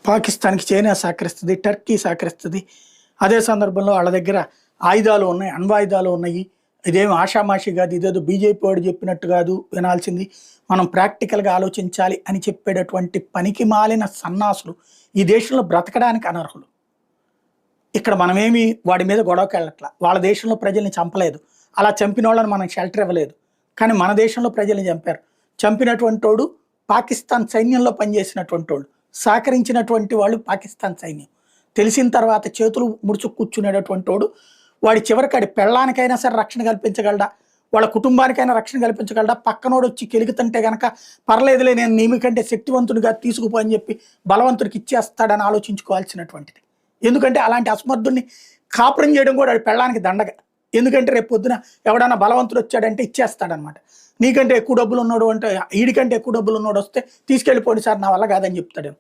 పాకిస్తాన్‌కి China సహకరిస్తది. Turkey సహకరిస్తది. అదే సందర్భంలో ఆళ్ళ దగ్గర ఆయుధాలు ఉన్నాయి. అణ్వాయుధాలు ఉన్నాయి. ఇదేమి ఆషామాషీ గాదు. ఇదేదో బీజేపీ వాడు చెప్పినట్టు గాదు వినాల్సింది. మనం ప్రాక్టికల్‌గా ఆలోచించాలి అని చెప్పేటటువంటి పనికిమాలిన సన్నాసులు ఈ దేశంలో బ్రతకడానికి అనర్హులు. ఇక్కడ మనమేమి వాడి మీద గొడవకెళ్ళట్ల. వాళ్ళ దేశంలో ప్రజల్ని చంపలేదు. అలా చంపినోళ్ళని మనం షెల్టర్ ఇవ్వలేదు. కానీ మన దేశంలో ప్రజల్ని చంపారు. చంపినటువంటోడు పాకిస్తాన్ సైన్యంలో పనిచేసినటువంటోడు. సహకరించినటువంటి వాళ్ళు పాకిస్తాన్ సైన్యం. తెలిసిన తర్వాత చేతులు ముడుచుకు కూర్చునేటటువంటోడు వాడి చివరికి పెళ్ళానికైనా సరే రక్షణ కల్పించగలడా? వాళ్ళ కుటుంబానికైనా రక్షణ కల్పించగలడా? పక్కనోడొచ్చి కెలుకుతుంటే గనక పర్లేదులే నేను నీకంటే శక్తివంతుడిగా తీసుకుపో అని చెప్పి బలవంతుడికి ఇచ్చేస్తాడని ఆలోచించుకోవాల్సినటువంటిది. ఎందుకంటే అలాంటి అసమర్థుడిని కాపురం చేయడం కూడా వాడి పెళ్ళానికి దండగ. ఎందుకంటే రేపు పొద్దున ఎవడన్నా బలవంతుడు వచ్చాడంటే ఇచ్చేస్తాడనమాట. నీకంటే ఎక్కువ డబ్బులు ఉన్నాడు అంటే ఈడికంటే ఎక్కువ డబ్బులు ఉన్నోడు వస్తే తీసుకెళ్ళిపోండి సార్ నా వల్ల కాదని చెప్తాడు.